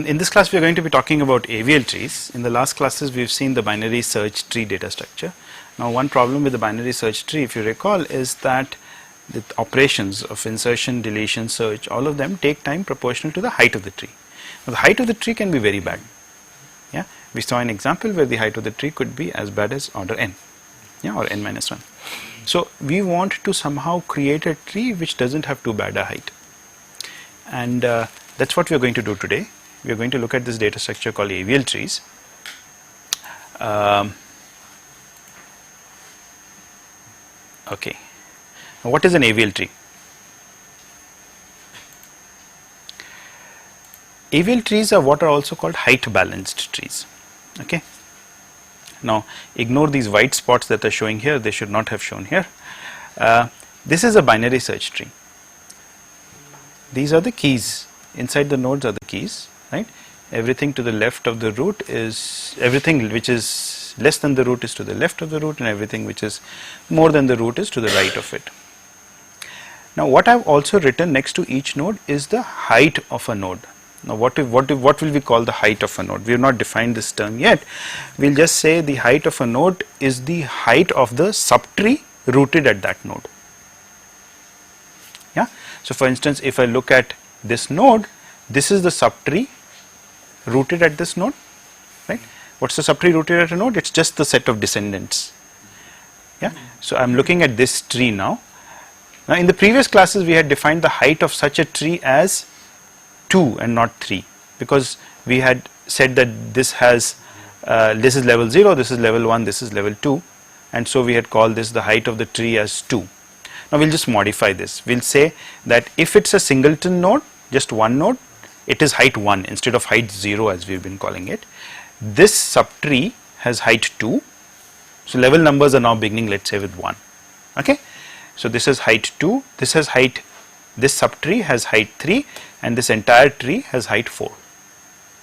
in this class we are going to be talking about AVL trees. In the last classes we have seen the binary search tree data structure. Now one problem with the binary search tree, if you recall, is that the operations of insertion, deletion, search, all of them take time proportional to the height of the tree. Now the height of the tree can be very bad. Yeah, we saw an example where the height of the tree could be as bad as order n, yeah, or n minus 1. So we want to somehow create a tree which doesn't have too bad a height, and that's what we are going to do today. We are going to look at this data structure called AVL trees. Okay, now what is an AVL tree? AVL trees are what are also called height balanced trees. Okay. Now ignore these white spots that are showing here, they should not have shown here. This is a binary search tree. These are the keys, inside the nodes are the keys, right? Everything to the left of the root is, everything which is less than the root is to the left of the root, and everything which is more than the root is to the right of it. Now what I have also written next to each node is the height of a node. Now what will we call the height of a node? We have not defined this term yet. We will just say the height of a node is the height of the subtree rooted at that node. Yeah. So for instance, if I look at this node, this is the subtree rooted at this node, right? What's the subtree rooted at a node? It's just the set of descendants. Yeah. So I'm looking at this tree now. Now in the previous classes we had defined the height of such a tree as 2 and not 3, because we had said that this has this is level 0, this is level 1, this is level 2, and so we had called this the height of the tree as 2. Now we'll just modify this. We'll say that if it's a singleton node, just one node, it is height 1 instead of height 0 as we've been calling it. This subtree has height 2, so level numbers are now beginning, let's say, with 1. Okay, so this is height 2, this has height, this subtree has height 3, and this entire tree has height 4.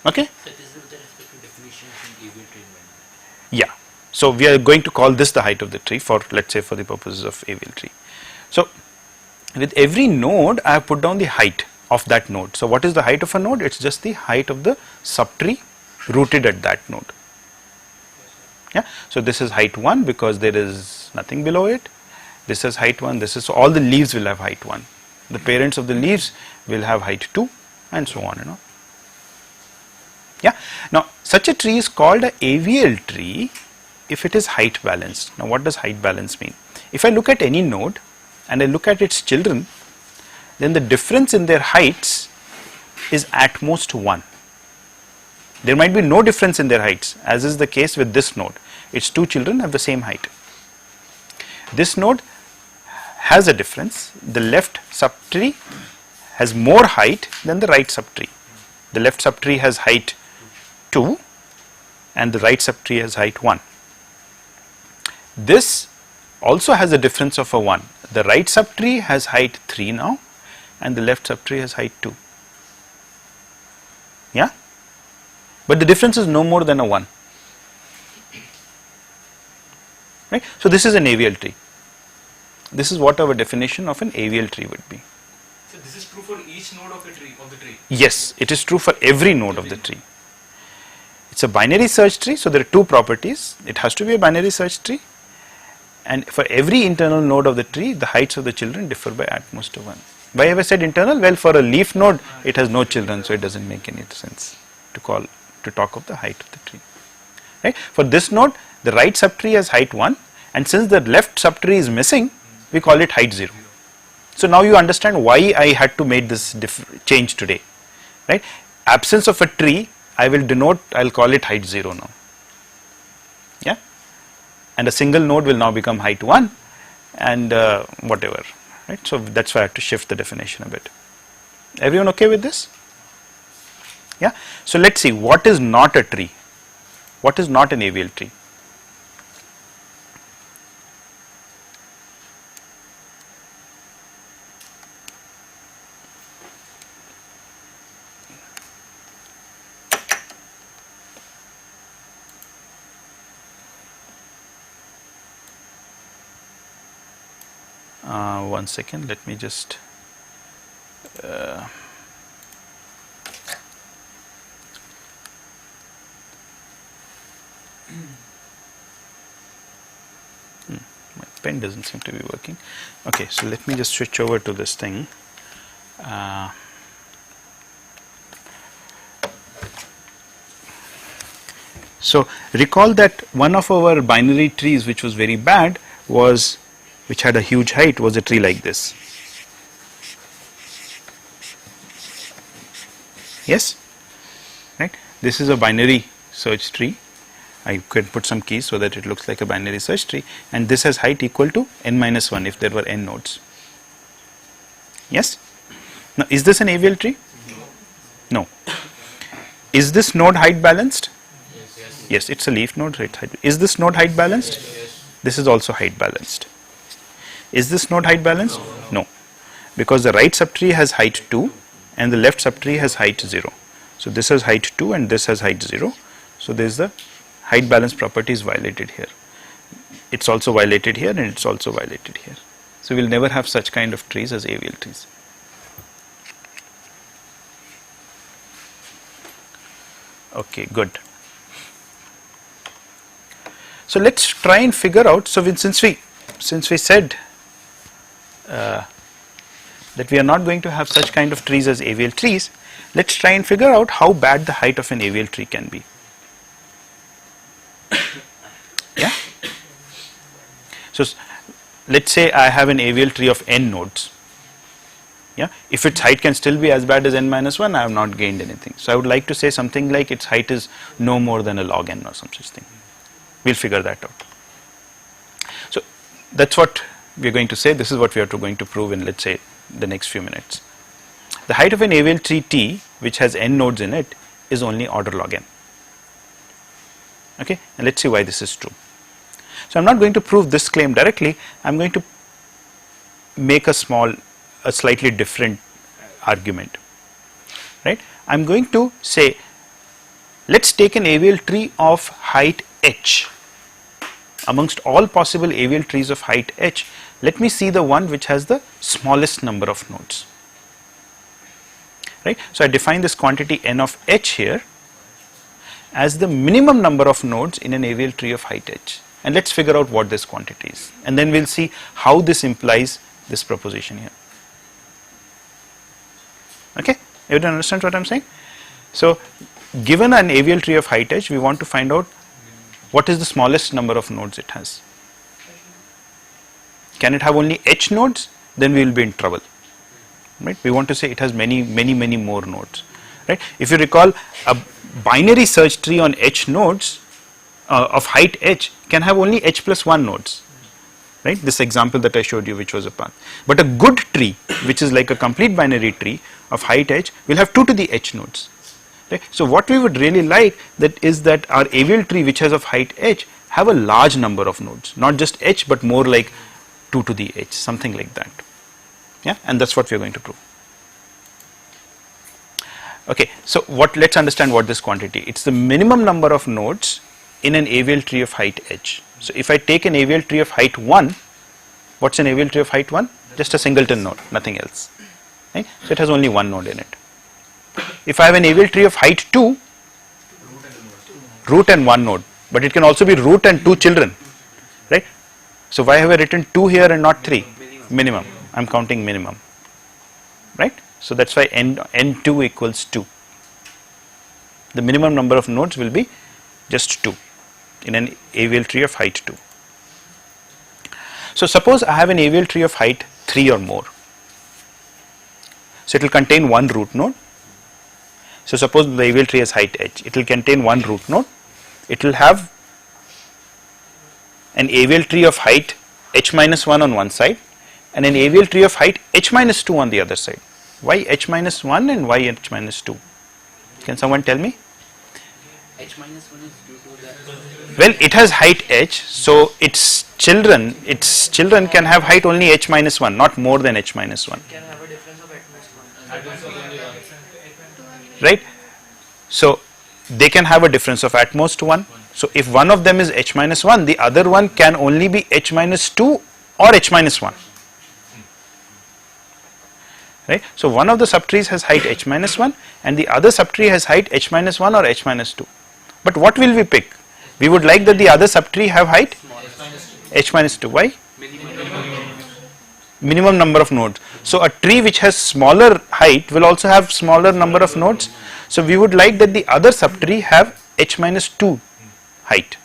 Okay. So this is with respect to definition in AVL tree. Yeah. So we are going to call this the height of the tree for, let's say, for the purposes of AVL tree. So with every node I have put down the height of that node. So what is the height of a node? It's just the height of the subtree rooted at that node. Yeah. So this is height 1 because there is nothing below it. This is height 1. This is, so all the leaves will have height 1. The parents of the leaves will have height 2, and so on, you know. Yeah. Now such a tree is called a AVL tree if it is height balanced. Now what does height balance mean? If I look at any node and I look at its children, then the difference in their heights is at most 1. There might be no difference in their heights, as is the case with this node. Its two children have the same height. This node has a difference. The left subtree has more height than the right subtree. The left subtree has height 2 and the right subtree has height 1. This also has a difference of a 1. The right subtree has height 3 now and the left subtree has height 2. Yeah? But the difference is no more than a 1. Right? So this is an AVL tree. This is what our definition of an AVL tree would be. So this is true for each node of the tree. Yes, it is true for every node of the tree. It's a binary search tree, so there are two properties. It has to be a binary search tree, and for every internal node of the tree, the heights of the children differ by at most 1. Why have I said internal? Well, for a leaf node, it has no children, so it doesn't make any sense to talk of the height of the tree. Right? For this node, the right subtree has height 1, and since the left subtree is missing, we call it height 0. So now you understand why I had to make this change today, right? Absence of a tree, I will call it height 0 now. Yeah, and a single node will now become height 1 and whatever, right? So that's why I have to shift the definition a bit. Everyone okay with this? Yeah. So let's see what is not a tree. What is not an AVL tree? One second, let me just My pen doesn't seem to be working. Okay, so let me just switch over to this thing. So recall that one of our binary trees which was very bad was, which had a huge height, was a tree like this. Yes, right? This is a binary search tree. I could put some keys so that it looks like a binary search tree, and this has height equal to n minus 1 if there were n nodes. Yes? Now is this an AVL tree? No. Is this node height balanced? Yes, it's a leaf node. Right? Is this node height balanced? This is also height balanced. Is this node height balanced? No, because the right subtree has height 2 and the left subtree has height 0. So this has height 2 and this has height 0. So there is the height balance property is violated here. It's also violated here and it's also violated here. So we'll never have such kind of trees as AVL trees. Okay, good. So let's try and figure out. So since we said that we are not going to have such kind of trees as AVL trees, let's try and figure out how bad the height of an AVL tree can be. Yeah. So let's say I have an AVL tree of n nodes. Yeah. If its height can still be as bad as n minus 1, I have not gained anything. So I would like to say something like its height is no more than a log n or some such thing. We'll figure that out. So that's what we are going to say. This is what we are going to prove in, let's say, the next few minutes. The height of an AVL tree T, which has n nodes in it, is only order log n. Okay, and let's see why this is true. So I'm not going to prove this claim directly. I'm going to make a slightly different argument. Right? I'm going to say, let's take an AVL tree of height h. Amongst all possible AVL trees of height h, let me see the one which has the smallest number of nodes. Right? So I define this quantity n of h here as the minimum number of nodes in an AVL tree of height h. And let's figure out what this quantity is. And then we'll see how this implies this proposition here. Okay? Everyone understand what I'm saying? So given an AVL tree of height h, we want to find out what is the smallest number of nodes it has. Can it have only h nodes? Then we will be in trouble. Right? We want to say it has many more nodes. Right? If you recall, a binary search tree on h nodes of height h can have only h plus 1 nodes. Right? This example that I showed you, which was a path. But a good tree, which is like a complete binary tree of height h, will have 2 to the h nodes. Right? So what we would really like is that our AVL tree, which has of height h, have a large number of nodes, not just h but more like 2 to the h, something like that. Yeah, and that's what we are going to prove. Okay, so let's understand what this quantity. It's the minimum number of nodes in an AVL tree of height h. So if I take an AVL tree of height 1, what's an AVL tree of height 1? Just a singleton node, nothing else. Right? So it has only one node in it. If I have an AVL tree of height 2, root and one node, but it can also be root and 2 children. Right? So why have I written 2 here and not 3? Minimum. I'm counting minimum. Right? So that's why n2 equals 2. The minimum number of nodes will be just 2 in an AVL tree of height 2. So suppose I have an AVL tree of height 3 or more. So it will contain one root node. So suppose the AVL tree has height h. It will contain one root node. It will have an AVL tree of height h minus 1 on one side and an AVL tree of height h minus 2 on the other side. Why h minus 1 and why h minus 2? Can someone tell me? H minus 1 is due to the... Well, it has height h, so its children can have height only h minus 1, not more than h minus 1. Can have a difference of at most 1. Right? So they can have a difference of at most 1. So if one of them is h minus 1, the other one can only be h minus 2 or h minus 1. Right? So one of the subtrees has height h minus 1 and the other subtree has height h minus 1 or h minus 2. But what will we pick? We would like that the other subtree have height h minus 2. Why? Minimum number of nodes. So a tree which has smaller height will also have smaller number of nodes. So we would like that the other subtree have h minus 2 height.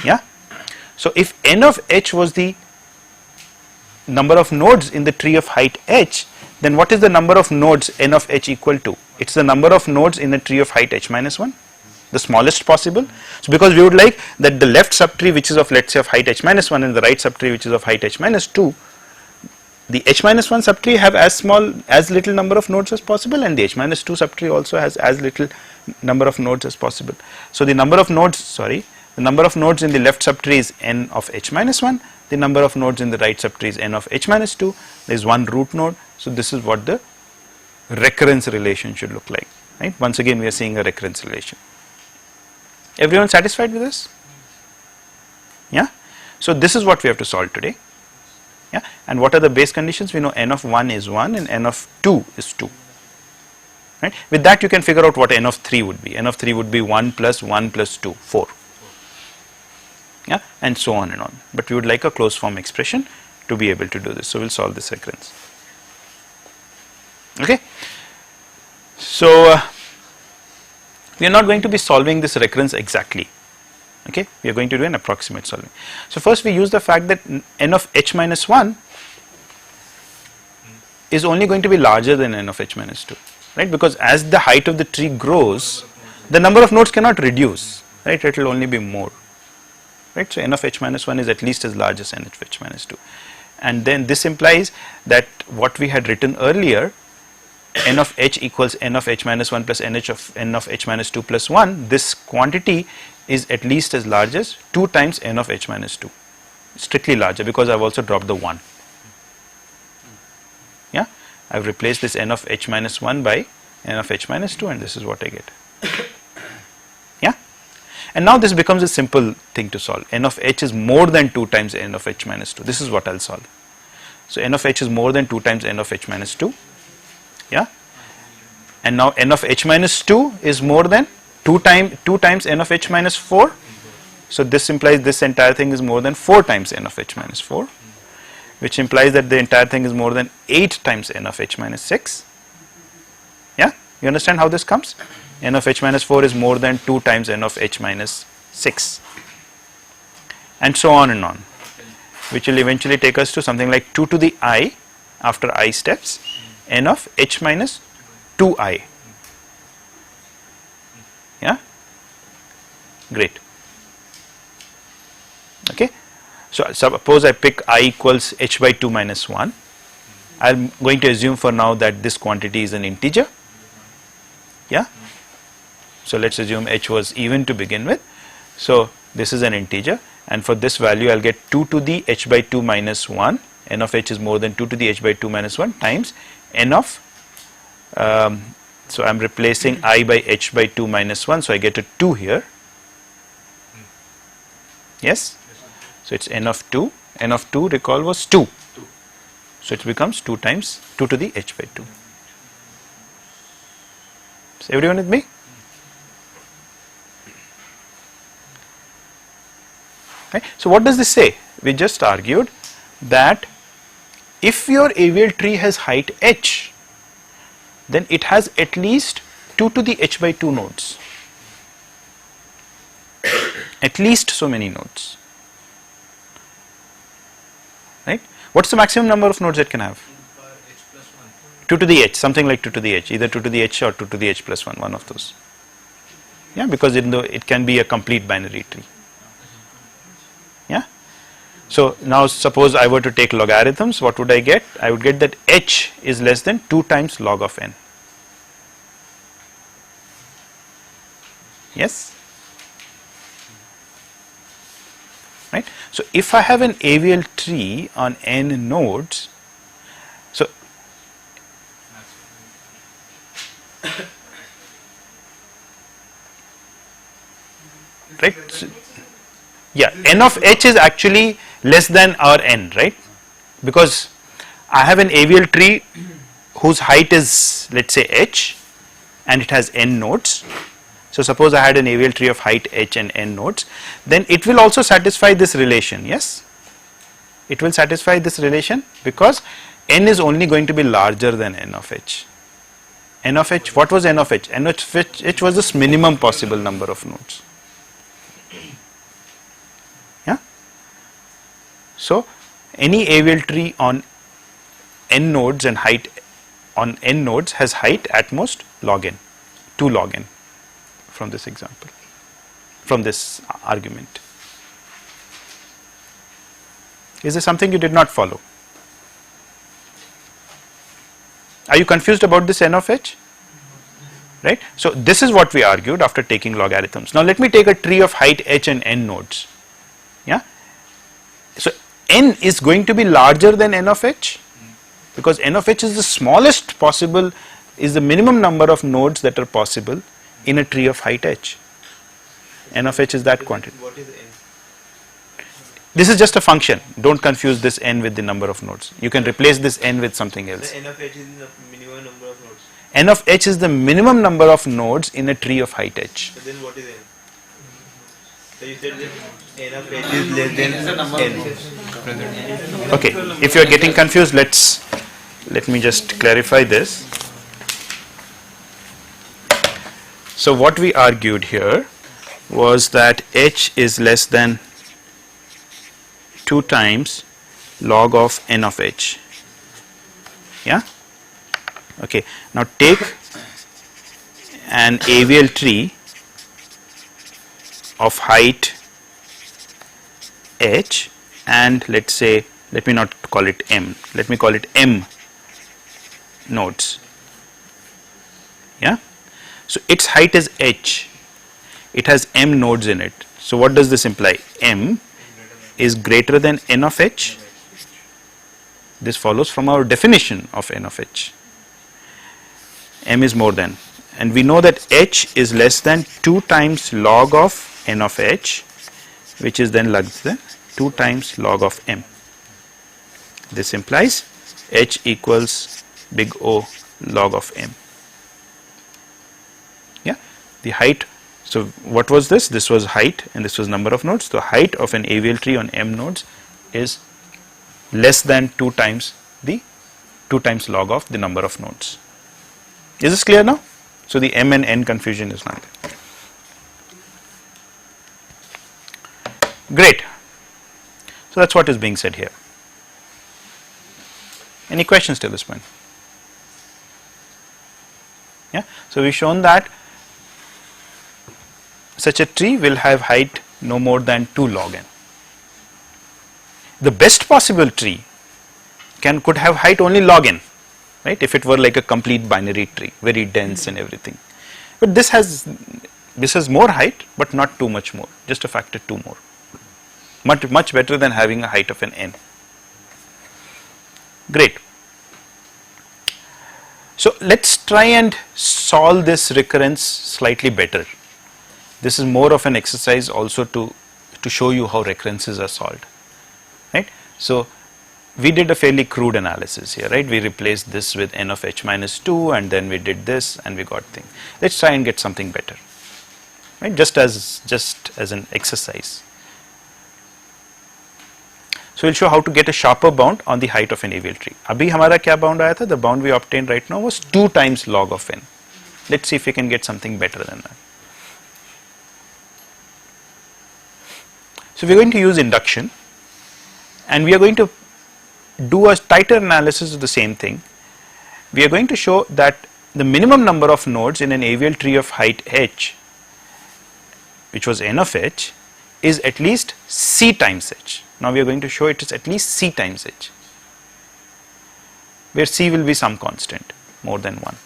Yeah. So if n of h was the number of nodes in the tree of height h, then what is the number of nodes n of h equal to? It's the number of nodes in the tree of height h minus 1, the smallest possible. So because we would like that the left subtree which is of, let's say, of height h minus 1 and the right subtree which is of height h minus 2, the h minus 1 subtree have as little number of nodes as possible, and the h minus 2 subtree also has as little number of nodes as possible. So the number of nodes in the left subtree is n of h minus 1, the number of nodes in the right subtree is n of h minus 2, there is one root node. So this is what the recurrence relation should look like, right? Once again we are seeing a recurrence relation. Everyone satisfied with this? Yeah. So this is what we have to solve today. Yeah. And what are the base conditions? We know n of 1 is 1 and n of 2 is 2. Right. With that you can figure out what n of 3 would be. N of 3 would be 1 plus 2, 4. Yeah, and so on and on. But we would like a closed form expression to be able to do this. So we'll solve this recurrence. Okay. So we are not going to be solving this recurrence exactly. Okay, we are going to do an approximate solving. So first we use the fact that n of h minus 1 is only going to be larger than n of h minus 2, right? Because as the height of the tree grows, the number of nodes cannot reduce, right? It will only be more, right? So n of h minus 1 is at least as large as n of h minus 2, and then this implies that what we had written earlier, n of h equals n of h minus 1 plus n of h minus 2 plus 1, this quantity is at least as large as 2 times n of h minus 2, strictly larger, because I have also dropped the 1. Yeah, I have replaced this n of h minus 1 by n of h minus 2, and this is what I get. Yeah, and now this becomes a simple thing to solve. N of h is more than 2 times n of h minus 2. This is what I will solve. So n of h is more than 2 times n of h minus 2. Yeah, and now n of h minus 2 is more than 2 times n of h minus 4. So this implies this entire thing is more than 4 times n of h minus 4, which implies that the entire thing is more than 8 times n of h minus 6. Yeah, you understand how this comes? N of h minus 4 is more than 2 times n of h minus 6, and so on and on, which will eventually take us to something like 2 to the I after I steps n of h minus 2i. Yeah, great. Okay, so suppose I pick I equals h by 2 minus 1. I am going to assume for now that this quantity is an integer. Yeah, so let us assume h was even to begin with. So this is an integer, and for this value I will get 2 to the h by 2 minus 1. N of h is more than 2 to the h by 2 minus 1 times n of, so I am replacing I by h by 2 minus 1, so I get a 2 here. Yes, so it's n of 2. N of 2, recall, was 2, so it becomes 2 times 2 to the h by 2. Is everyone with me? Right. So what does this say? We just argued that if your AVL tree has height h, then it has at least 2 to the h by 2 nodes, at least so many nodes, right? What's the maximum number of nodes it can have? 2 to the h, something like 2 to the h, either 2 to the h or 2 to the h plus 1, one of those. Yeah, because it can be a complete binary tree. Yeah. So now suppose I were to take logarithms, what would I get? I would get that h is less than 2 times log of n. Yes, right. So if I have an AVL tree on n nodes, so right, so, yeah, n of h is actually less than our n, right, because I have an AVL tree whose height is, let's say, h, and it has n nodes. So suppose I had an AVL tree of height h and n nodes, then it will also satisfy this relation, yes? It will satisfy this relation because n is only going to be larger than n of h. N of h, what was n of h? N of h was this minimum possible number of nodes. Yeah? So any AVL tree on n nodes and height on n nodes has height at most log n, 2 log n from this example, from this argument. Is there something you did not follow? Are you confused about this n of h? Right. So this is what we argued after taking logarithms. Now let me take a tree of height h and n nodes. Yeah. So n is going to be larger than n of h because n of h is the smallest possible, is the minimum number of nodes that are possible in a tree of height h. N of h is that quantity. What is n? This is just a function. Don't confuse this n with the number of nodes. You can replace this n with something else. The n of h is the minimum number of nodes. N of h is the minimum number of nodes in a tree of height h. So then what is n? So you said that n of h is less than n. Okay, if you are getting confused, let me just clarify this. So what we argued here was that h is less than 2 times log of n of h. Yeah? Okay. Now take an AVL tree of height h and let's say, let me not call it m, let me call it m nodes. Yeah? So its height is h, it has m nodes in it. So what does this imply? M is greater than n of h. This follows from our definition of n of h. M is more than, and we know that h is less than 2 times log of n of h, which is then less than 2 times log of m. This implies h equals big O log of m. Yeah, the height. So what was this? This was height and this was number of nodes. The height of an AVL tree on m nodes is less than 2 times log of the number of nodes. Is this clear now? So the m and n confusion is not there. Great. So that's what is being said here. Any questions till this point? Yeah. So we've shown that such a tree will have height no more than 2 log n. The best possible tree could have height only log n, right? If it were like a complete binary tree, very dense and everything. But this has more height, but not too much more, just a factor 2 more. Much better than having a height of an n. Great. So let's try and solve this recurrence slightly better. This is more of an exercise also to show you how recurrences are solved, right? So we did a fairly crude analysis here, right? We replaced this with n of h minus 2 and then we did this and we got thing. Let's try and get something better, right? Just as an exercise. So we'll show how to get a sharper bound on the height of an AVL tree. Abhi hamara kya bound aaya tha? The bound we obtained right now was 2 times log of n. Let's see if we can get something better than that. So we are going to use induction and we are going to do a tighter analysis of the same thing. We are going to show that the minimum number of nodes in an AVL tree of height h, which was n of h, is at least c times h. Now we are going to show it is at least c times h, where c will be some constant more than 1.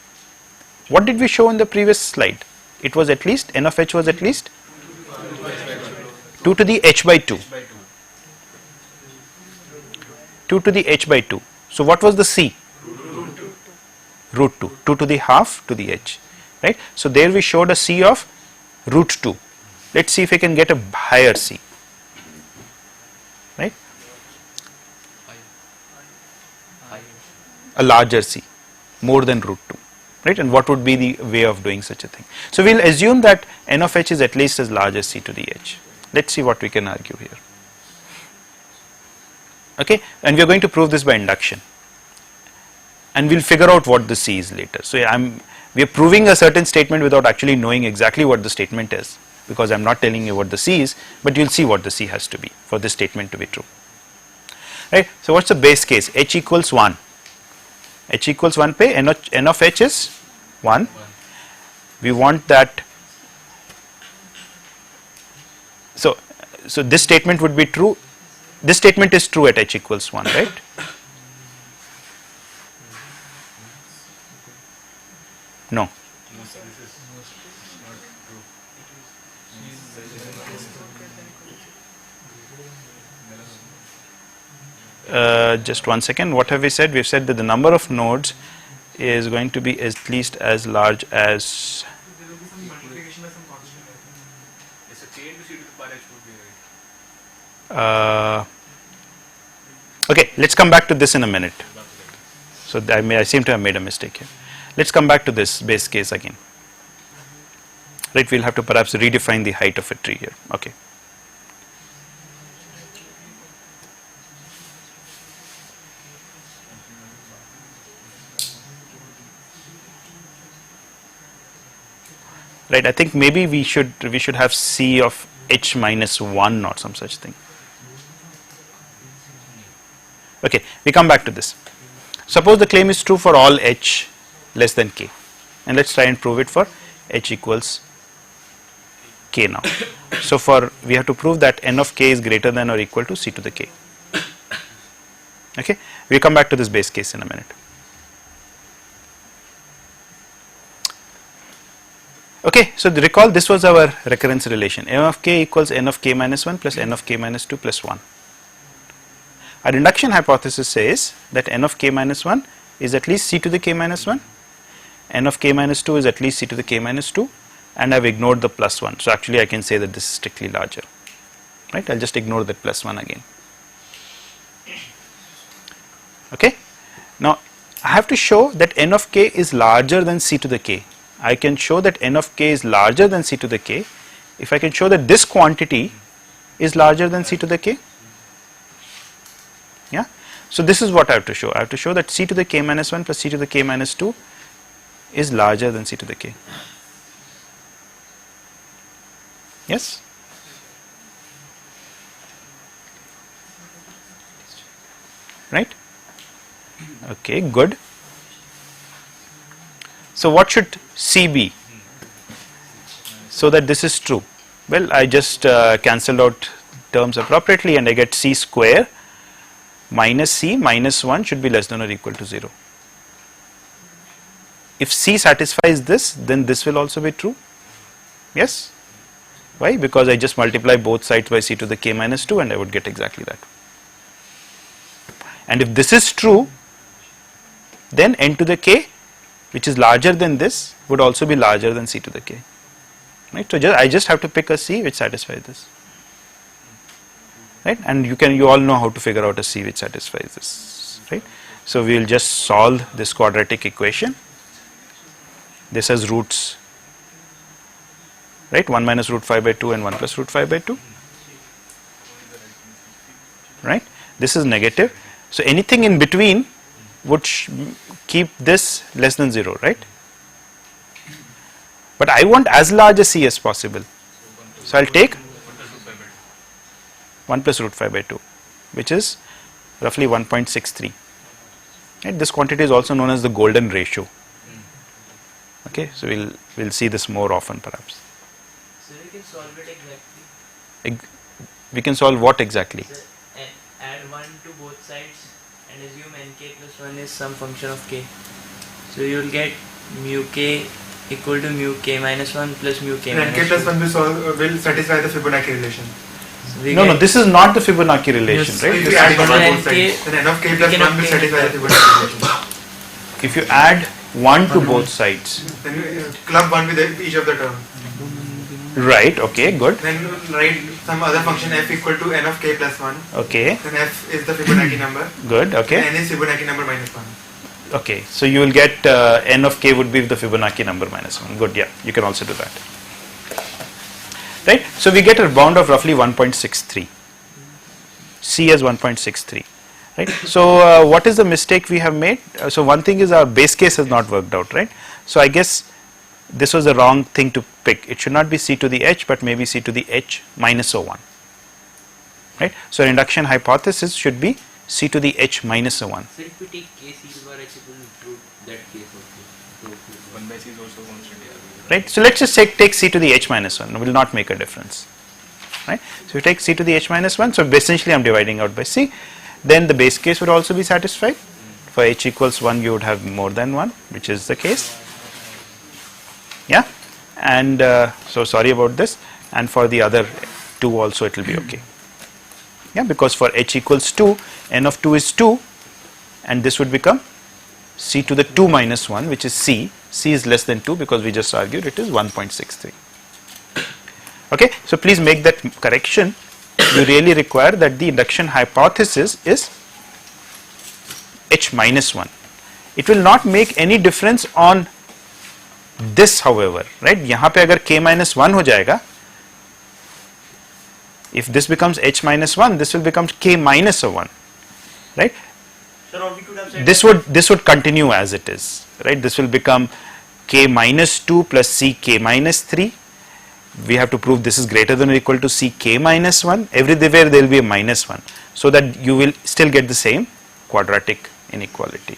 What did we show in the previous slide? It was at least, n of h was at least 2 to the h by 2. 2 to the h by 2. So what was the c? Root 2. 2 to the half to the h, right? So there we showed a c of root 2. Let's see if we can get a higher c, right? A larger c, more than root 2. right? And what would be the way of doing such a thing? So we'll assume that n of h is at least as large as c to the h. Let's see what we can argue here. Okay, and we are going to prove this by induction, and we'll figure out what the c is later. So we are proving a certain statement without actually knowing exactly what the statement is, because I'm not telling you what the c is, but you'll see what the c has to be for this statement to be true. Right? So what's the base case? H equals 1. H equals 1 pe n of h is 1. We want that. So this statement would be true. This statement is true at h equals 1, right? No. Just 1 second. What have we said? We've said that the number of nodes is going to be at least as large as. There will be some multiplication by some constant. Yes, a k into c to the power h would be right. Okay, let's come back to this in a minute. So I seem to have made a mistake here. Let's come back to this base case again. Right, we'll have to perhaps redefine the height of a tree here. Okay. Right, I think maybe we should have c of h minus 1 or some such thing. Okay, we come back to this. Suppose the claim is true for all h less than k, and let's try and prove it for h equals k now. So we have to prove that n of k is greater than or equal to c to the k. Okay, we'll come back to this base case in a minute. Okay, so recall this was our recurrence relation. M of k equals n of k minus 1 plus n of k minus 2 plus 1. Our induction hypothesis says that n of k minus 1 is at least c to the k minus 1, n of k minus 2 is at least c to the k minus 2, and I've ignored the plus 1. So actually I can say that this is strictly larger. Right, I'll just ignore that plus 1 again. Okay, now I have to show that n of k is larger than c to the k. I can show that n of k is larger than c to the k if I can show that this quantity is larger than c to the k. Yeah. So this is what I have to show. I have to show that c to the k minus 1 plus c to the k minus 2 is larger than c to the k. Yes? Right? Okay, good. So what should c be so that this is true? Well, I just cancelled out terms appropriately and I get c square minus c minus 1 should be less than or equal to 0. If c satisfies this, then this will also be true. Yes? Why? Because I just multiply both sides by c to the k minus 2 and I would get exactly that. And if this is true, then n to the k, which is larger than this, would also be larger than c to the k. Right? So I just have to pick a c which satisfies this. Right? And you all know how to figure out a c which satisfies this. Right? So we will just solve this quadratic equation. This has roots, right? 1 minus root 5 by 2 and 1 plus root 5 by 2. Right? This is negative. So anything in between would keep this less than 0, right? But I want as large a c as possible. So I'll take 1 plus root 5 by 2, which is roughly 1.63. Right? This quantity is also known as the golden ratio. Okay, so we'll see this more often perhaps. So we can solve it exactly. We can solve what exactly? So, add 1 to both sides and assume nk plus 1 is some function of k. So you will get mu k equal to mu k minus 1 plus mu k minus 2. nk plus 1 will satisfy the Fibonacci relation. So we No, get- this is not the Fibonacci relation, Yes, right? if This you add is- 1 So on both NK sides, then n of k plus we 1 can will obtain satisfy the that. Fibonacci relation. if you add 1 to both sides, Then you club 1 with each of the term. right? Okay, good. Then write some other function f equal to n of k plus 1. Okay, Then f is the Fibonacci number. good. Okay, And n is Fibonacci number minus 1. Okay, so you will get n of k would be the Fibonacci number minus 1. Good, yeah, you can also do that. Right, so we get a bound of roughly 1.63. C as 1.63. Right, so what is the mistake we have made? So one thing is our base case has not worked out, right? So I guess this was the wrong thing to pick. It should not be c to the h, but maybe c to the h minus o1. Right, so induction hypothesis should be c to the h minus o1. So if we take k c bar h, it will include that case also. So 1 by c is also constant. Right, so let's just take c to the h minus 1. It will not make a difference. Right, so you take c to the h minus 1. So essentially, I'm dividing out by c. Then the base case would also be satisfied. For h equals 1, you would have more than 1, which is the case. Yeah, and so sorry about this. And for the other 2 also, it will be okay. Yeah, because for h equals 2, n of 2 is 2, and this would become c to the 2 minus 1, which is c. C is less than 2 because we just argued it is 1.63. Okay, so please make that correction. You really require that the induction hypothesis is h minus 1. It will not make any difference on this, however, right? यहाँ पे अगर k minus 1 हो जाएगा, if this becomes h minus 1, this will become k minus 1, right? Sir, or we could have said This would continue as it is, right? This will become k minus 2 plus c k minus 3. We have to prove this is greater than or equal to c k minus 1. Everywhere there will be a minus 1, so that you will still get the same quadratic inequality.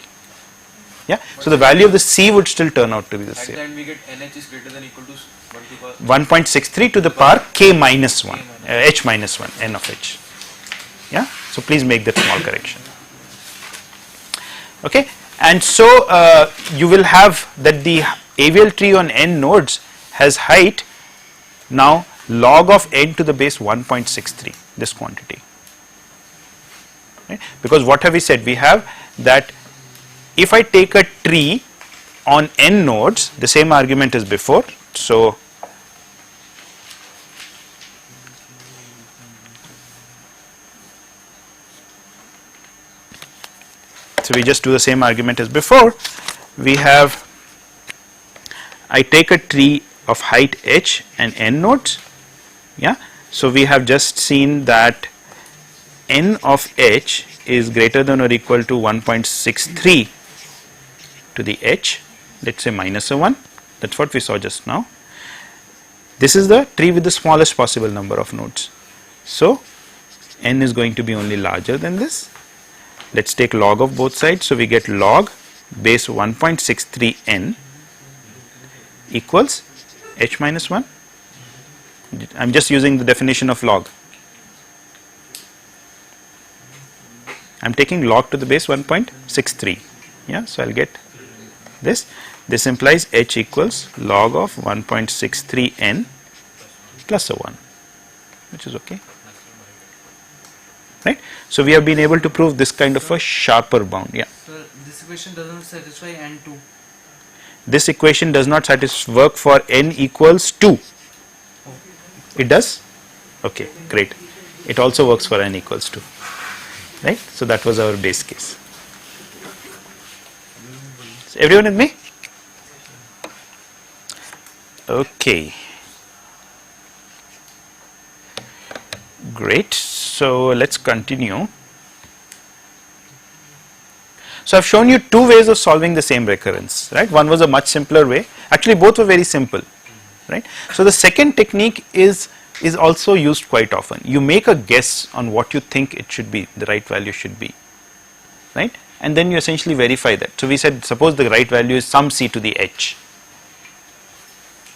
Yeah, so the value of the c would still turn out to be the At the same. end we get nh is greater than equal to 1 to power 1.63 to the power k minus 1, h minus 1, n of h. Yeah, so please make that small correction. Okay, and so you will have that the AVL tree on n nodes has height now log of n to the base 1.63, this quantity. Right? Because what have we said? We have that if I take a tree on n nodes, the same argument as before. So we just do the same argument as before. We have, I take a tree of height h and n nodes. Yeah, so we have just seen that n of h is greater than or equal to 1.63 to the h, let's say minus a 1. That's what we saw just now. This is the tree with the smallest possible number of nodes. So n is going to be only larger than this. Let's take log of both sides. So we get log base 1.63 n equals h minus 1. I'm just using the definition of log. I'm taking log to the base 1.63. Yeah, so I'll get this. This implies h equals log of 1.63 n plus a 1, which is okay. Right? So we have been able to prove this kind of a sharper bound. Yeah. So this equation doesn't satisfy n2. This equation does not work for n equals 2. It does? Okay, great. It also works for n equals 2. Right? So that was our base case. So everyone with me? Okay. Great. So let's continue. So I've shown you two ways of solving the same recurrence, right? One was a much simpler way. Actually, both were very simple, right? So the second technique is also used quite often. You make a guess on what you think it should be, the right value should be, right? And then you essentially verify that. So we said, suppose the right value is some c to the h,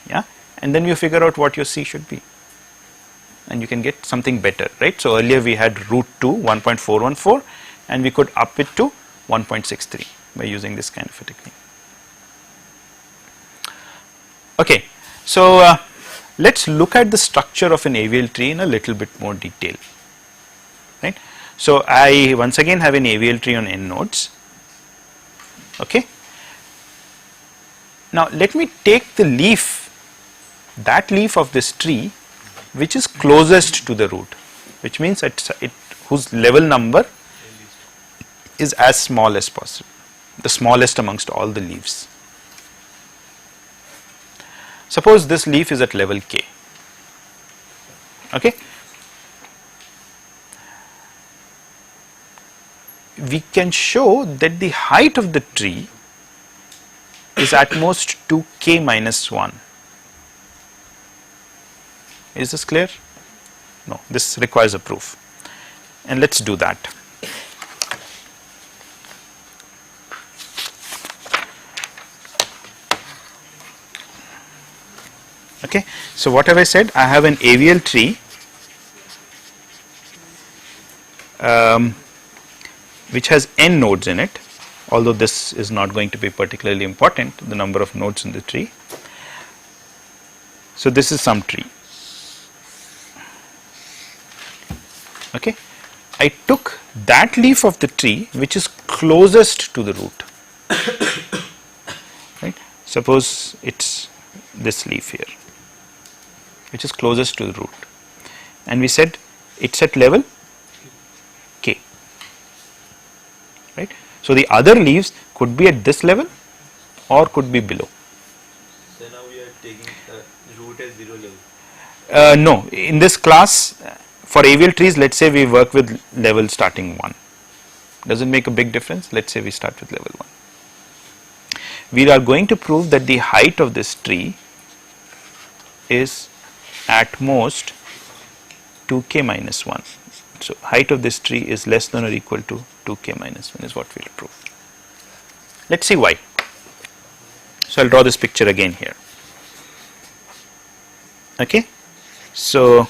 yeah, and then you figure out what your c should be, and you can get something better, right? So earlier we had root 2, 1.414, and we could up it to 1.63 by using this kind of a technique. Okay, so let's look at the structure of an AVL tree in a little bit more detail, right? So I once again have an AVL tree on n nodes. Okay. Now let me take the leaf, that leaf of this tree which is closest to the root, which means whose level number is as small as possible. the smallest amongst all the leaves. Suppose this leaf is at level k. Okay. We can show that the height of the tree is at most 2k minus 1. Is this clear? No, this requires a proof. And let's do that. Okay, so what have I said? I have an AVL tree which has n nodes in it, although this is not going to be particularly important, the number of nodes in the tree. So this is some tree. Okay, I took that leaf of the tree which is closest to the root. Right? Suppose it's this leaf here, which is closest to the root, and we said it's at level k. Right? So the other leaves could be at this level or could be below. So now we are taking root as 0 level. No, in this class for AVL trees, let's say we work with level starting 1. Does it make a big difference? Let's say we start with level 1. We are going to prove that the height of this tree is at most 2k minus 1. So height of this tree is less than or equal to 2k minus 1 is what we will prove. Let's see why. So I'll draw this picture again here. Okay, so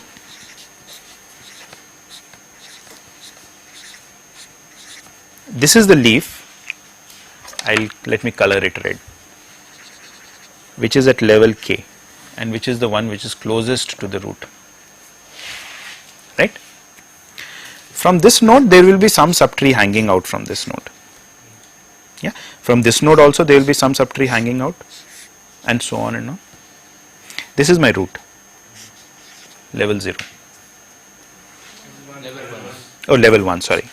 this is the leaf. Let me color it red, which is at level k, and which is the one which is closest to the root. Right? From this node there will be some subtree hanging out from this node. Yeah, from this node also there will be some subtree hanging out, and so on and on. This is my root, level 0. Oh, level 1, sorry.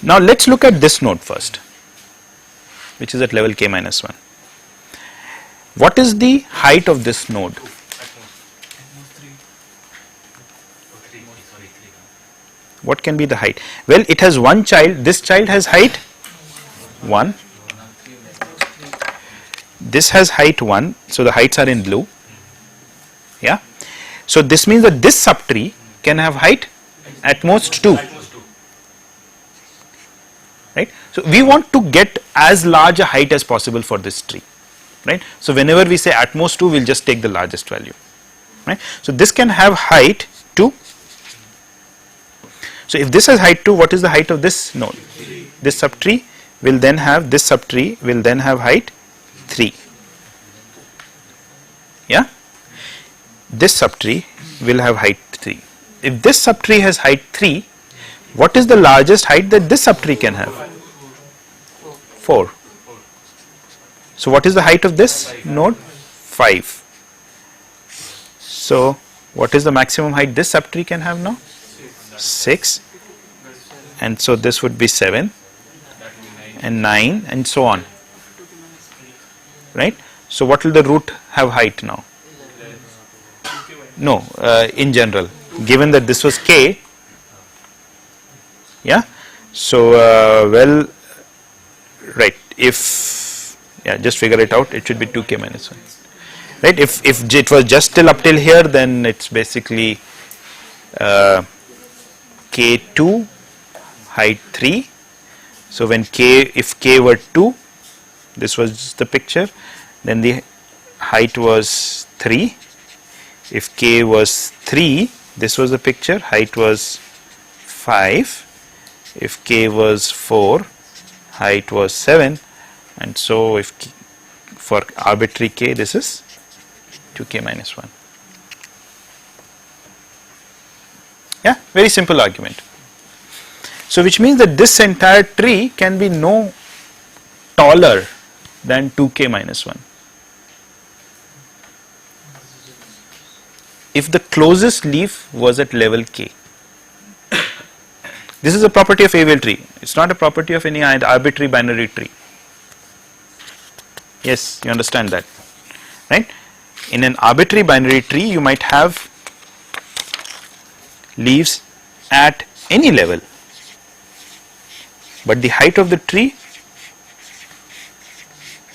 Now let's look at this node first, which is at level k minus 1. What is the height of this node? What can be the height? Well, it has one child. This child has height 1. This has height 1. So the heights are in blue. Yeah. So this means that this subtree can have height at most 2. Right. So we want to get as large a height as possible for this tree. Right. So whenever we say at most 2, we'll just take the largest value. Right. So this can have height 2. So if this has height 2, what is the height of this node? This subtree will then have, this subtree will then have height 3. Yeah. This subtree will have height 3. If this subtree has height 3, what is the largest height that this subtree can have? 4. So what is the height of this node? 5. So what is the maximum height this subtree can have now? 6. And so this would be 7 and 9 and so on. Right? So what will the root have height now? No, in general, given that this was k. Yeah. So well, right, if, yeah, just figure it out, it should be 2k minus 1. Right? If it was just till up till here, then it's basically k2 height 3. So when if k were 2, this was the picture, then the height was 3. If k was 3, this was the picture, height was 5. If k was 4, height was 7, and so if for arbitrary k, this is 2k minus 1. Yeah, very simple argument. So which means that this entire tree can be no taller than 2k minus 1. If the closest leaf was at level k. This is a property of AVL tree. It's not a property of any arbitrary binary tree. Yes, you understand that, right? In an arbitrary binary tree, you might have leaves at any level, but the height of the tree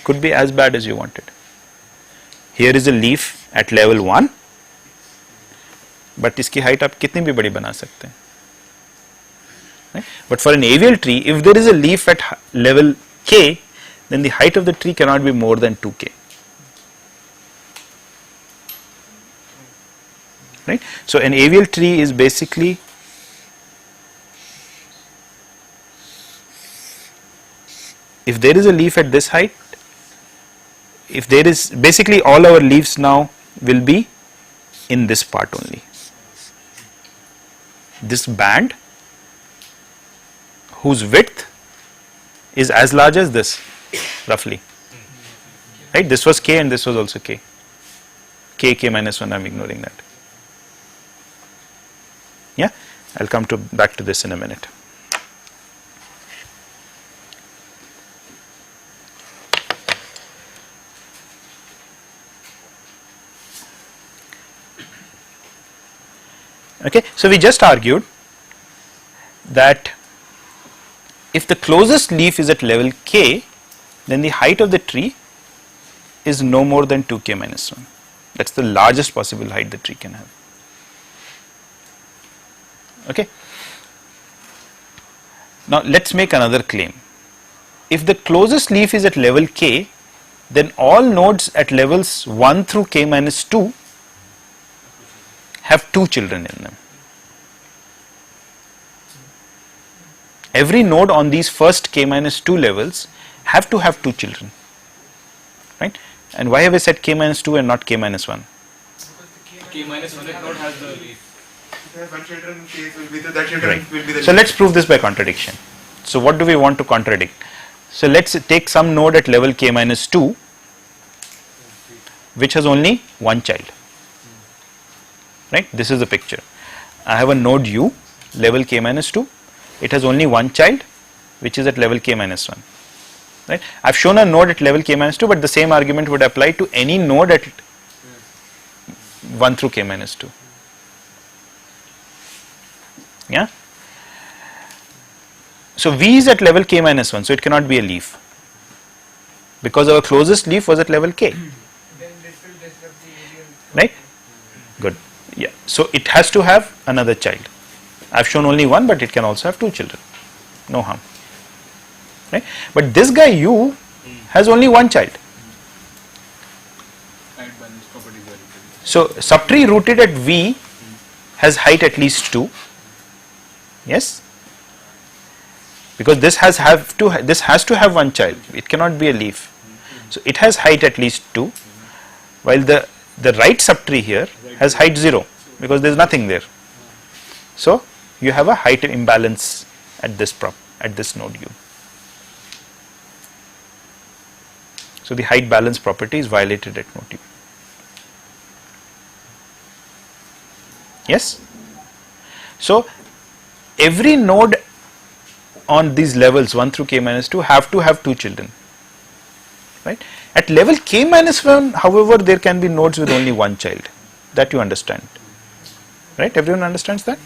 could be as bad as you wanted. Here is a leaf at level 1, but इसकी height आप कितनी भी बड़ी बना सकते हैं, right? But for an AVL tree, if there is a leaf at level k, then the height of the tree cannot be more than 2k, right? So an AVL tree is basically if there is a leaf at this height, if there is basically all our leaves now will be in this part only, this band whose width is as large as this roughly, right? This was k and this was also k, k minus 1, I am ignoring that. Yeah, I will come back to this in a minute. Okay, so we just argued that if the closest leaf is at level k, then the height of the tree is no more than 2k minus 1. That is the largest possible height the tree can have. Okay. Now let us make another claim. If the closest leaf is at level k, then all nodes at levels 1 through k minus 2 have 2 children in them. Every node on these first k minus 2 levels have to have 2 children, right? And why have I said k minus 2 and not k minus 1? K minus 1 node has the leaf. One children case will be that children Right. will be the So let us prove this by contradiction. So what do we want to contradict? So let us take some node at level k minus 2 which has only one child, right? This is the picture. I have a node u level k minus 2, it has only one child which is at level k minus 1, right? I have shown a node at level k minus 2, but the same argument would apply to any node at 1 through k minus 2. Yeah. So V is at level k minus 1, so it cannot be a leaf because our closest leaf was at level k. Right? Good. Yeah. So it has to have another child. I have shown only one, but it can also have 2 children. No harm. Right? But this guy U has only one child. So subtree rooted at V has height at least 2. Yes? Because this has to have one child. It cannot be a leaf. So it has height at least 2, while the right subtree here has height 0 because there is nothing there. So you have a height imbalance at this node U. So the height balance property is violated at node U. Yes? So every node on these levels 1 through k minus 2 have to have 2 children, right? At level k minus 1, however, there can be nodes with only one child. That you understand, right? Everyone understands that?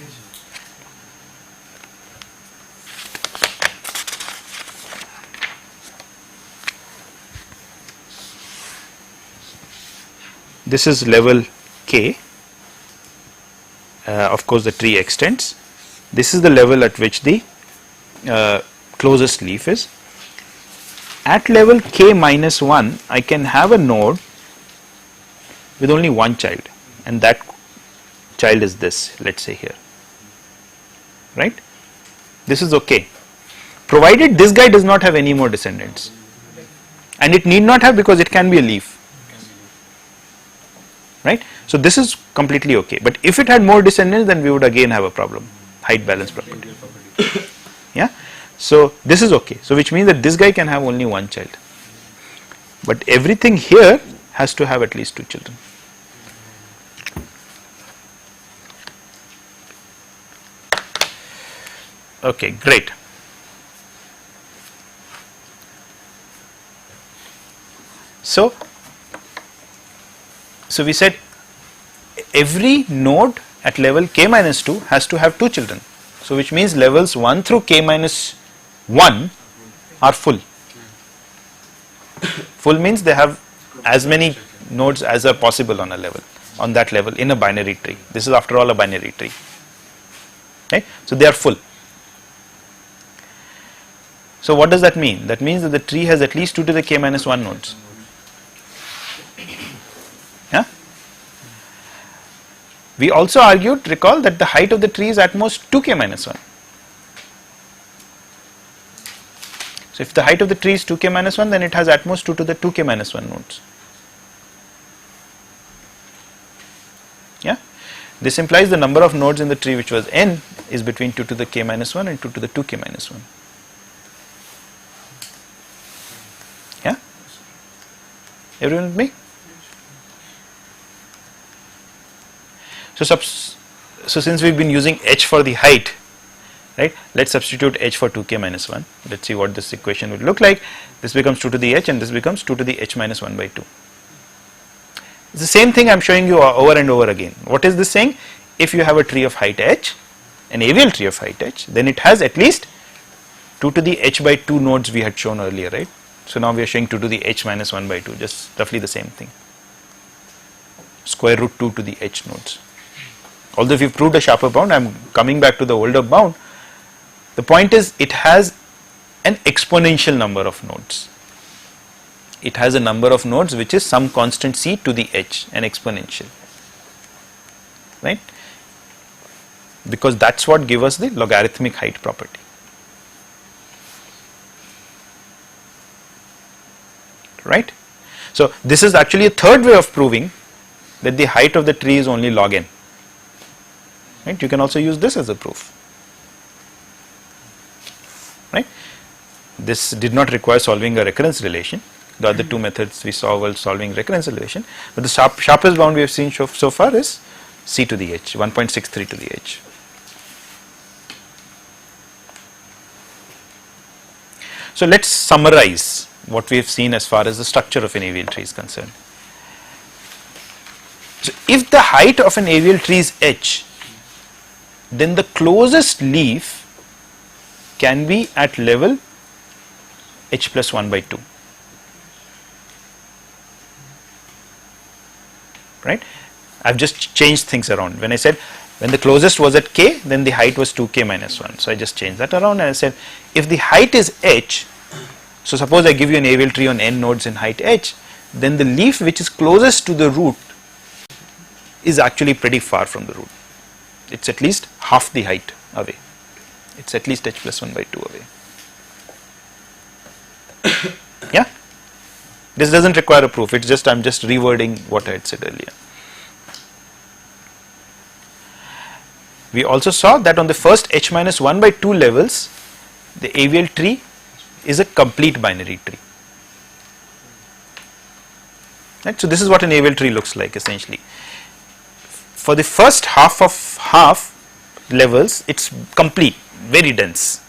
This is level k. Of course, the tree extends. This is the level at which the closest leaf is. At level k minus 1, I can have a node with only one child, and that child is this, let us say here, right? This is okay, provided this guy does not have any more descendants, and it need not have because it can be a leaf, right? So this is completely okay, but if it had more descendants, then we would again have a problem, height balance property. Yeah. So this is okay, so which means that this guy can have only one child, but everything here has to have at least 2 children. Okay, great. So we said every node at level k minus 2 has to have 2 children. So which means levels 1 through k minus 1 are full. Full means they have as many nodes as are possible on a level, on that level in a binary tree. This is after all a binary tree. Right? So they are full. So what does that mean? That means that the tree has at least 2 to the k minus 1 nodes. Yeah? We also argued, recall, that the height of the tree is at most 2k minus 1. So if the height of the tree is 2k minus 1, then it has at most 2 to the 2k minus 1 nodes. Yeah? This implies the number of nodes in the tree, which was n, is between 2 to the k minus 1 and 2 to the 2k minus 1. Yeah? Everyone with me? So since we've been using h for the height, right, let's substitute h for 2k minus 1. Let's see what this equation would look like. This becomes 2 to the h and this becomes 2 to the h minus 1 by 2. It's the same thing I'm showing you over and over again. What is this saying? If you have a tree of height h, an AVL tree of height h, then it has at least 2 to the h by 2 nodes we had shown earlier, right? So now we are showing 2 to the h minus 1 by 2, just roughly the same thing. Square root 2 to the h nodes. Although if you proved a sharper bound, I'm coming back to the older bound. The point is, it has an exponential number of nodes. It has a number of nodes which is some constant c to the h, an exponential, right? Because that's what gives us the logarithmic height property. Right? So this is actually a third way of proving that the height of the tree is only log n. Right? You can also use this as a proof. Right? This did not require solving a recurrence relation. The other two methods we saw were solving recurrence relation, but the sharpest bound we have seen so far is c to the h, 1.63 to the h. So let's summarize what we have seen as far as the structure of an AVL tree is concerned. So if the height of an AVL tree is h, then the closest leaf can be at level h plus 1 by 2. Right? I've just changed things around. When I said when the closest was at k, then the height was 2k minus 1. So I just changed that around and I said if the height is h, so suppose I give you an AVL tree on n nodes in height h, then the leaf which is closest to the root is actually pretty far from the root. It's at least half the height away. It's at least h plus 1 by 2 away. Yeah? This doesn't require a proof, it's just I'm just rewording what I had said earlier. We also saw that on the first h minus 1 by 2 levels, the AVL tree is a complete binary tree. Right? So this is what an AVL tree looks like essentially. For the first half of half levels, it's complete, very dense.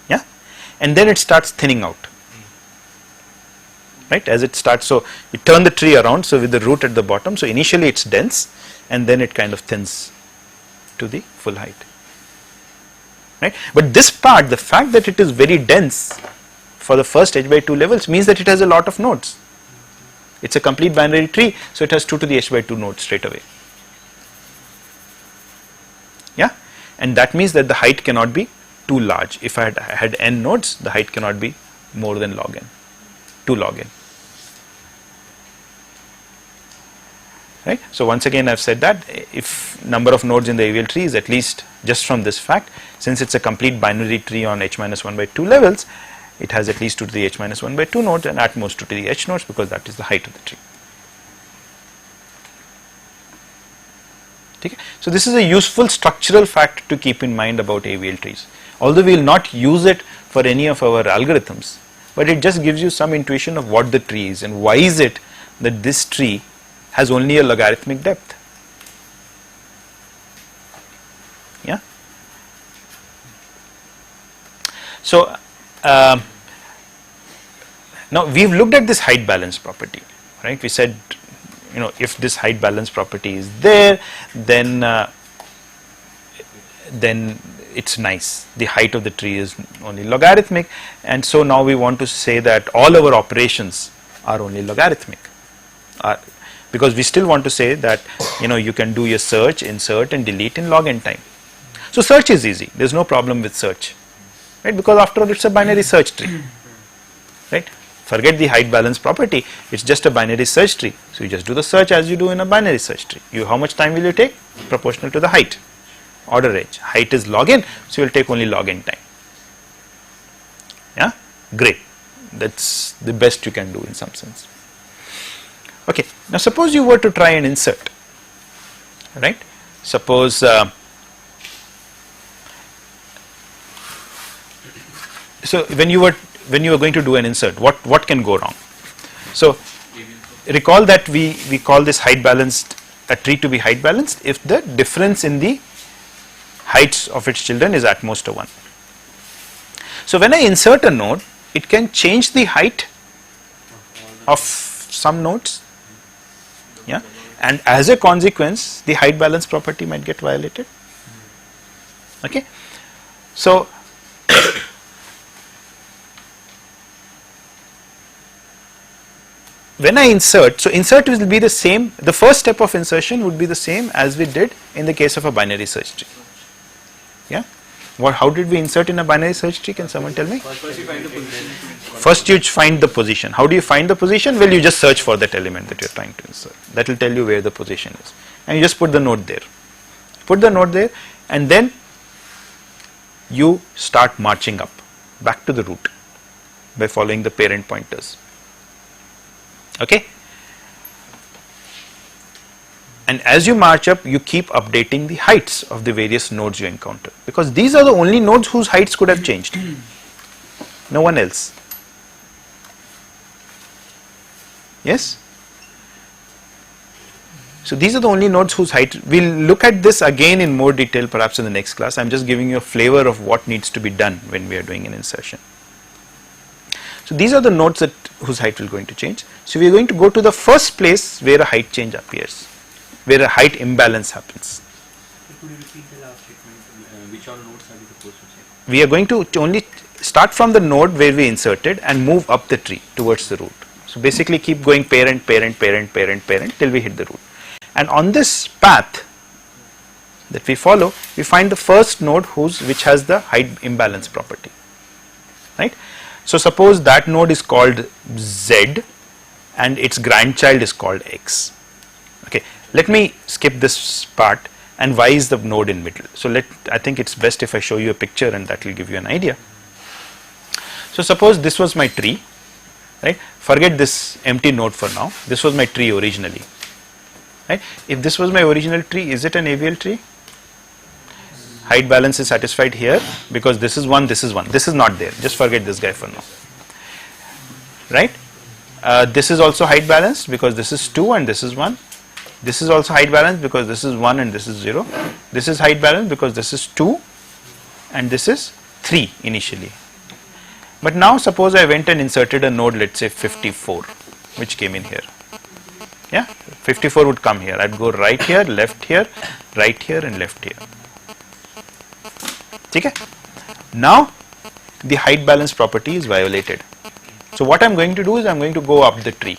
Yeah? And then it starts thinning out. Right, as it starts, so you turn the tree around, so with the root at the bottom, so initially it's dense and then it kind of thins to the full height. Right, but this part, the fact that it is very dense for the first h by 2 levels means that it has a lot of nodes. It's a complete binary tree, so it has 2 to the h by 2 nodes straight away. Yeah, and that means that the height cannot be too large. If I had n nodes, the height cannot be more than log n, 2 log n. Right. So once again I've said that if number of nodes in the AVL tree is at least, just from this fact, since it's a complete binary tree on h minus 1 by 2 levels, it has at least 2 to the h minus 1 by 2 nodes and at most 2 to the h nodes, because that is the height of the tree. Okay. So this is a useful structural fact to keep in mind about AVL trees, although we will not use it for any of our algorithms, but it just gives you some intuition of what the tree is and why is it that this tree has only a logarithmic depth. Yeah. So now we've looked at this height balance property, right? We said, you know, if this height balance property is there, then it's nice. The height of the tree is only logarithmic, and so now we want to say that all our operations are only logarithmic, because we still want to say that, you know, you can do your search, insert and delete in log n time. So search is easy. There's no problem with search, right? Because after all, it's a binary search tree, right? Forget the height balance property. It's just a binary search tree. So you just do the search as you do in a binary search tree. How much time will you take? Proportional to the height. Order edge. Height is log n, so you will take only log n time. Yeah, great. That's the best you can do in some sense. Okay. Now suppose you were to try and insert, right? Suppose so when you were going to do an insert, what can go wrong? So recall that we call this height balanced, a tree to be height balanced if the difference in the heights of its children is at most a 1. So when I insert a node, it can change the height of some nodes, yeah, and as a consequence the height balance property might get violated. Okay, so when I insert, so insert will be the same, the first step of insertion would be the same as we did in the case of a binary search tree. Yeah, how did we insert in a binary search tree? Can someone tell me? First you find the position. First you find the position. How do you find the position? Well, you just search for that element that you are trying to insert. That will tell you where the position is, and you just put the node there. Put the node there, and then you start marching up back to the root by following the parent pointers. Okay, and as you march up, you keep updating the heights of the various nodes you encounter, because these are the only nodes whose heights could have changed, no one else. Yes, so these are the only nodes whose height. We'll look at this again in more detail perhaps in the next class. I'm just giving you a flavor of what needs to be done when we are doing an insertion. So these are the nodes whose height will going to change. So we are going to go to the first place where a height change appears, where a height imbalance happens. Could you repeat the last statement? Which all nodes are we supposed to check? We are going to only start from the node where we inserted and move up the tree towards the root. So basically keep going parent, parent, parent, parent, parent till we hit the root. And on this path that we follow, we find the first node which has the height imbalance property, right? So suppose that node is called Z and its grandchild is called X. Okay, let me skip this part, and Y is the node in middle. So I think it's best if I show you a picture, and that will give you an idea. So suppose this was my tree, right? Forget this empty node for now. This was my tree originally, right? If this was my original tree, is it an AVL tree? Height balance is satisfied here because this is 1, this is 1. This is not there. Just forget this guy for now, right? This is also height balanced because this is 2 and this is 1. This is also height balanced because this is 1 and this is 0. This is height balanced because this is 2 and this is 3 initially. But now suppose I went and inserted a node, let's say 54, which came in here. Yeah, 54 would come here. I'd go right here, left here, right here and left here. Okay. Now the height balance property is violated. So what I'm going to do is I'm going to go up the tree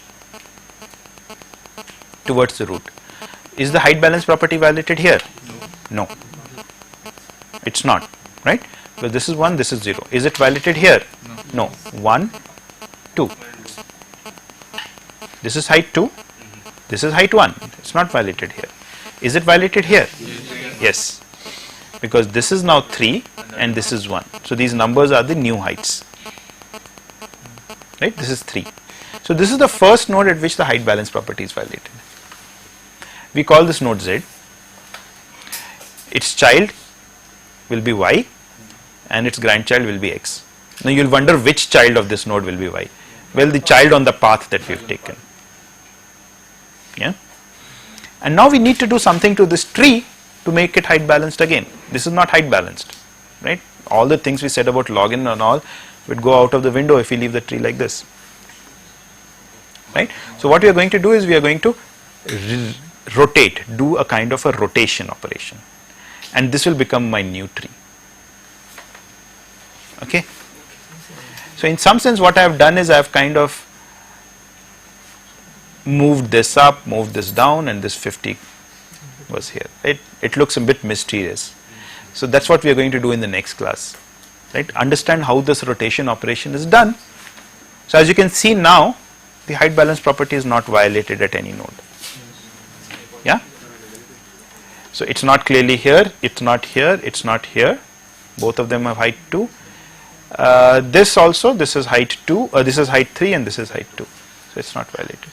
towards the root. Is the height balance property violated here? No. It's not, right? Because this is 1, this is 0. Is it violated here? No. 1, 2. This is height 2. This is height 1. It's not violated here. Is it violated here? Yes. Because this is now 3 and this is 1. So these numbers are the new heights. Right? This is 3. So this is the first node at which the height balance property is violated. We call this node Z. Its child will be Y and its grandchild will be X. Now you will wonder which child of this node will be Y. Well, the child on the path that we have taken. Yeah. And now we need to do something to this tree to make it height balanced again. This is not height balanced, right? All the things we said about login and all would go out of the window if we leave the tree like this. Right? So what we are going to do is we are going to rotate, do a kind of a rotation operation, and this will become my new tree. Okay. So in some sense what I have done is I have kind of moved this up, moved this down, and this 50 was here. It looks a bit mysterious. So that's what we are going to do in the next class. Right? Understand how this rotation operation is done. So as you can see now, the height balance property is not violated at any node. Yeah? So it's not clearly here, it's not here, it's not here. Both of them have height 2. This also, this is height 2, this is height 3, and this is height 2. So it's not violated.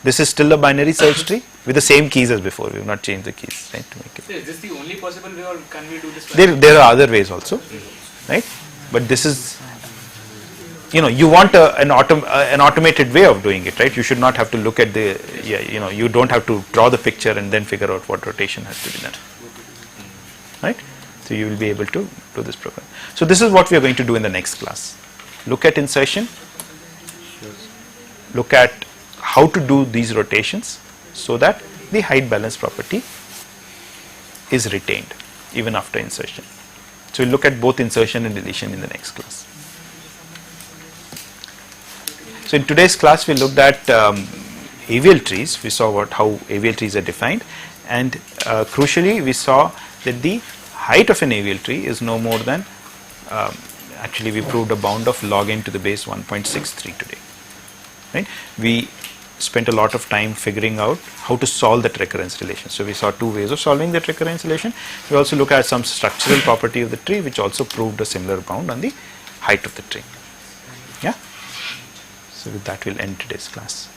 This is still a binary search tree with the same keys as before. We have not changed the keys, right, to make it. So is this the only possible way, or can we do this? There are other ways also, right? But this is, you want an automated way of doing it, right? You should not have to look at the, you don't have to draw the picture and then figure out what rotation has to be done, right? So you will be able to do this program. So this is what we are going to do in the next class. Look at insertion, look at how to do these rotations so that the height balance property is retained even after insertion. So we'll look at both insertion and deletion in the next class. So in today's class we looked at AVL trees. We saw how AVL trees are defined, and crucially we saw that the height of an AVL tree is no more than, actually we proved a bound of log n to the base 1.63 today. Right? We spent a lot of time figuring out how to solve that recurrence relation. So we saw two ways of solving that recurrence relation. We also look at some structural property of the tree which also proved a similar bound on the height of the tree. Yeah. So with that we'll end today's class.